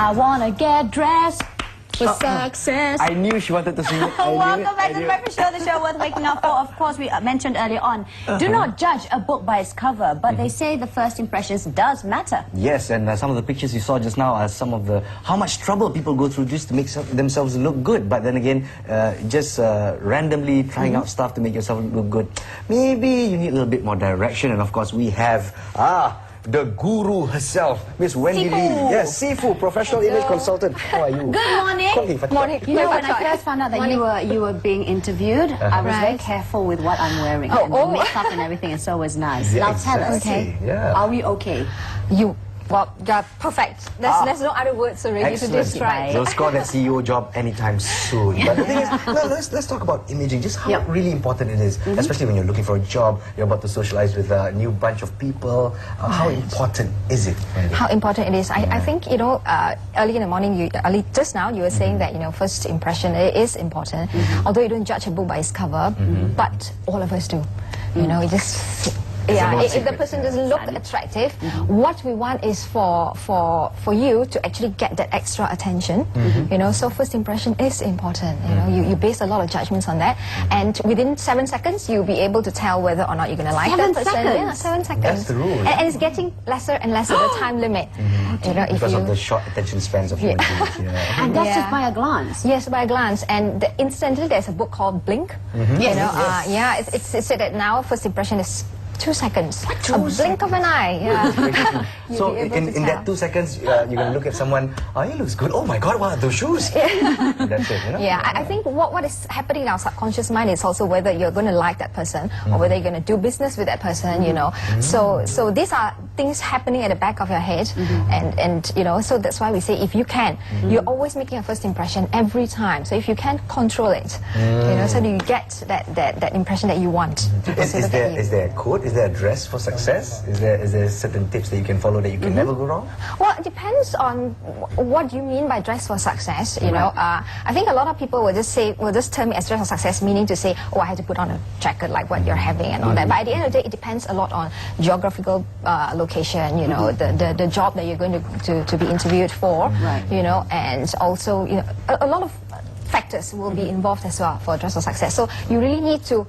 I wanna get dressed for success. I knew she wanted to sing it. Welcome back to the Breakfast Show, the show worth waking up for. Of course, we mentioned earlier on, do not judge a book by its cover, but they say the first impressions does matter. Yes, and some of the pictures you saw just now are some of the how much trouble people go through just to make themselves look good. But then again, just randomly trying out stuff to make yourself look good. Maybe you need a little bit more direction, and of course we have the guru herself, Miss Wendy Lee. Yes, Sifu, professional image consultant. How are you? Good morning. Morning. You know, when I first found out that you were being interviewed, I was very careful with what I'm wearing. And the makeup and everything, and so was nice. Yeah, now tell us, exactly. Yeah. are we okay? Well, you're perfect. There's no other words already to describe. You'll score that CEO job anytime soon. But the thing is, let's talk about imaging, just how really important it is, especially when you're looking for a job, you're about to socialize with a new bunch of people. How important is it? How important it is. I think, you know, early in the morning, just now, you were saying that, you know, first impression is important. Although you don't judge a book by its cover, but all of us do. You know, it just... Yeah, if the person doesn't look attractive, what we want is for you to actually get that extra attention. You know, so first impression is important. You know, you base a lot of judgments on that, and within 7 seconds, you'll be able to tell whether or not you're going to like that person. 7 seconds? Yeah, 7 seconds. That's the rule. And it's getting lesser and lesser, the time limit. You know, Because of the short attention spans of human beings. Yeah. And that's just by a glance. Yes, by a glance. And instantly, there's a book called Blink. You know, yeah, it's said that now first impression is 2 seconds. A blink of an eye. Yeah. So in that 2 seconds, you're going to look at someone, oh, he looks good. Oh my God, what are those shoes? That's it, you know? Yeah, I think what is happening in our subconscious mind is also whether you're going to like that person or whether you're going to do business with that person, you know. So these are things happening at the back of your head, and you know, so that's why we say if you can, you're always making a first impression every time. So if you can control it, you know, so you get that impression that you want. Is there a code? Is there a dress for success? Is there certain tips that you can follow that you can never go wrong? Well, it depends on what you mean by dress for success. You know, I think a lot of people will just term it as dress for success, meaning to say, oh, I have to put on a jacket like what you're having and all that. But at the end of the day, it depends a lot on geographical location. You know, the job that you're going to be interviewed for. You know, and also, you know, a lot of factors will be involved as well for dress for success. So you really need to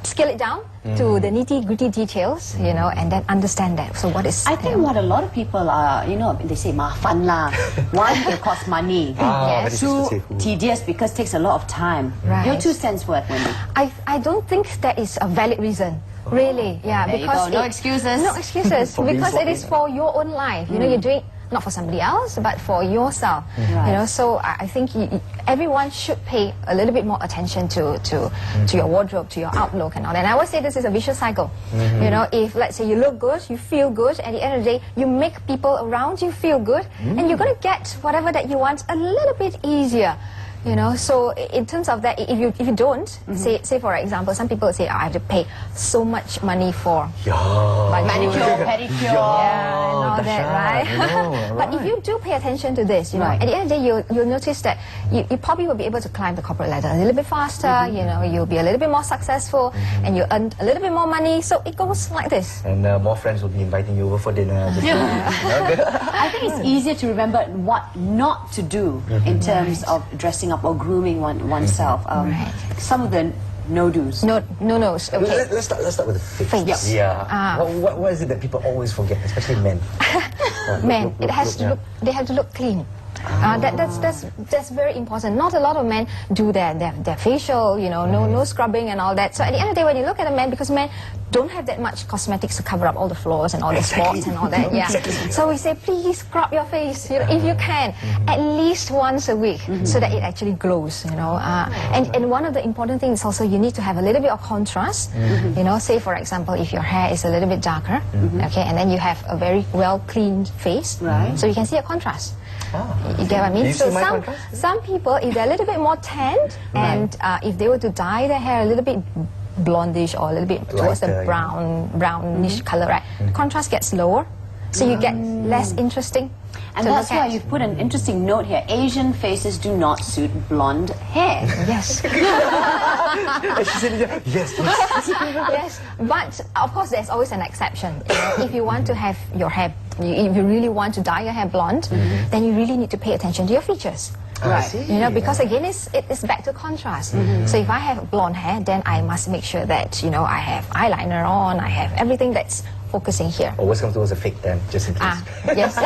scale it down to the nitty-gritty details, you know, and then understand that. So what is... I think what a lot of people are, you know, they say, mahfan lah. One, it costs money. Yes. Two, tedious because it takes a lot of time. Your 2 cents worth, Wendy. I don't think that is a valid reason. Really, yeah, there because... No excuses. No excuses, because it is for your own life. You know, you're doing not for somebody else, but for yourself. You know, so I think everyone should pay a little bit more attention to your wardrobe, to your outlook and all that. And I always say this is a vicious cycle. You know, if let's say you look good, you feel good, at the end of the day, you make people around you feel good, and you're going to get whatever that you want a little bit easier. You know, so in terms of that, if you don't, say for example, some people say, oh, I have to pay so much money for manicure, pedicure, and all that, right? But if you do pay attention to this, you know, at the end of the day, you'll notice that you probably will be able to climb the corporate ladder a little bit faster. You know, you'll be a little bit more successful, and you earn a little bit more money. So it goes like this. And more friends will be inviting you over for dinner. I think it's easier to remember what not to do in terms of dressing up or grooming oneself. Some of the no-dos. No-nos. Okay. Let's start with the face. Face. Yeah. What is it that people always forget, especially men? Men, they have to look clean. That's very important. Not a lot of men do their facial, you know, no scrubbing and all that. So at the end of the day, when you look at a man, because men don't have that much cosmetics to cover up all the flaws and all the spots and all that. Yeah. So we say, please scrub your face, you know, if you can, at least once a week, so that it actually glows. You know, and one of the important things is also you need to have a little bit of contrast. You know, say for example, if your hair is a little bit darker, okay, and then you have a very well cleaned face, so you can see a contrast. You get what I mean? So some people, if they're a little bit more tanned, and if they were to dye their hair a little bit blondish or a little bit towards the brownish color, right? Contrast gets lower, so you get less interesting. And that's why you've put an interesting note here. Asian faces do not suit blonde hair. Yes. She said, yes. Yes, but of course there's always an exception. You know, if you want to have your hair if you really want to dye your hair blonde, then you really need to pay attention to your features. Right. You know, because again, it's back to contrast. So if I have blonde hair, then I must make sure that, you know, I have eyeliner on, I have everything that's focusing here. Always come towards a fake tan, just in case. Yes.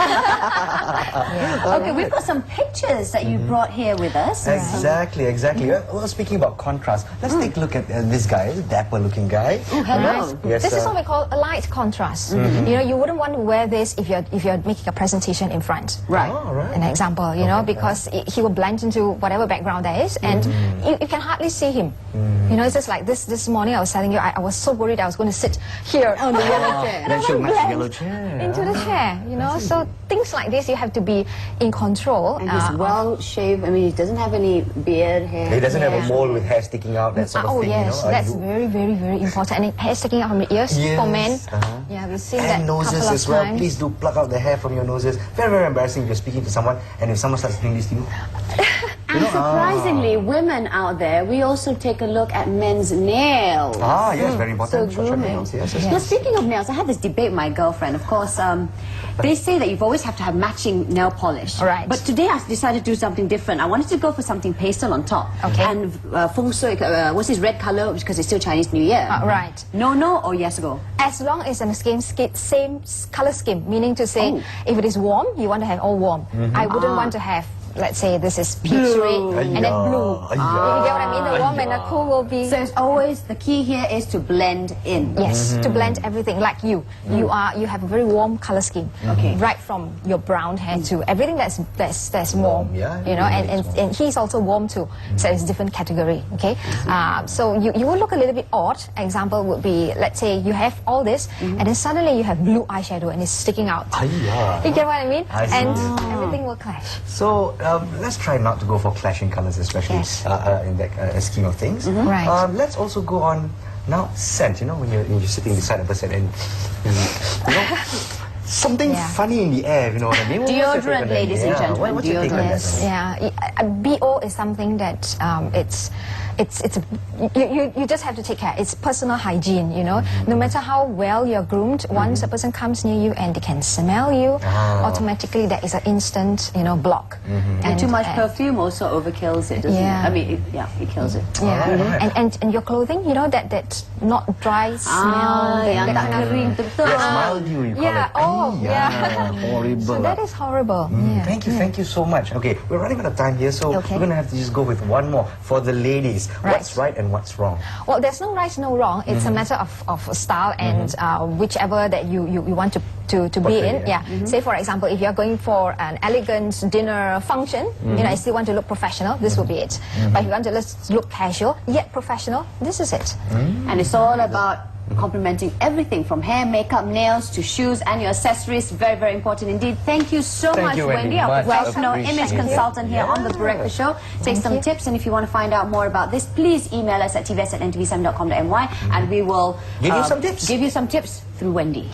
Okay, we've got some pictures that you brought here with us. Exactly, exactly. Well, speaking about contrast, let's take a look at this guy, a dapper looking guy. Oh, hello. Yes, This is what we call a light contrast. You know, you wouldn't want to wear this if you're making a presentation in front. Right. Oh, right. An example, you know, because he will blend into whatever background there is, and you can hardly see him. You know, it's just like this morning I was telling you, I was so worried I was going to sit here on the yellow chair. Then she'll match the yellow chair. Into the chair, you know. So things like this, you have to be in control. And he's well shaved. I mean, he doesn't have any beard hair. He doesn't have a mole with hair sticking out, that sort of Oh thing. yes, you know? that's very, very, very important. And hair sticking out from the ears for men. Yeah, we've seen that And noses couple of as well. times. Please do pluck out the hair from your noses. Very, very embarrassing if you're speaking to someone and if someone starts doing this to you. And surprisingly, women out there, we also take a look at men's nails. Ah, yes, very important. So Short grooming. nails, yes, yes. Now, speaking of nails, I had this debate with my girlfriend. Of course, they say that you've always have to have matching nail polish. Right. But today I decided to do something different. I wanted to go for something pastel on top. Okay. And feng shui, what's this red color? Because it's still Chinese New Year. Right. No, or yes go? As long as it's the same color scheme, meaning to say, if it is warm, you want to have all warm. I wouldn't want to have, let's say, this is peach red and then blue. You get what I mean? The warm and the cool will be... So it's always, the key here is to blend in. Yes, to blend everything. Like you have a very warm color scheme. Okay. Right from your brown hair to everything that's warm. Yeah, you know, really and he's also warm too. So it's different category. Okay. So you will look a little bit odd. Example would be, let's say you have all this, and then suddenly you have blue eyeshadow and it's sticking out. You get what I mean? I see. And everything will clash. So let's try not to go for clashing colors, especially Yes. in that scheme of things. Right. Let's also go on now scent. You know, when you're sitting beside a person and you know something funny in the air. You know what I mean? What's your take on Deodorant, that? ladies and gentlemen, What's your take on that? Yes, yeah. BO is something that you just have to take care. It's personal hygiene, you know. No matter how well you're groomed, once a person comes near you and they can smell you, automatically there is an instant, you know, block. And too much perfume also overkills it, doesn't it? I mean, it kills it. Yeah, and your clothing, you know, that not dry smell, that kind of Yes, mildew, you call it. Horrible. So that is horrible. Yeah. Thank you so much. Okay, we're running out of time here, so we're going to have to just go with one more for the ladies. Right. What's right and what's wrong? Well, there's no right, no wrong. It's a matter of style and whichever that you want to be in. Yeah. Say for example, if you're going for an elegant dinner function, you know, I still want to look professional, this will be it. But if you want to look casual yet professional, this is it. And it's all about complementing everything from hair, makeup, nails to shoes and your accessories. Very, very important indeed. Thank you so much, you, Wendy, our Much professional image appreciated. consultant here on The Breakfast Show. Take some tips, and if you want to find out more about this, please email us at tvs@ntv7.com.my and we will Give you some tips. Give you some tips through Wendy.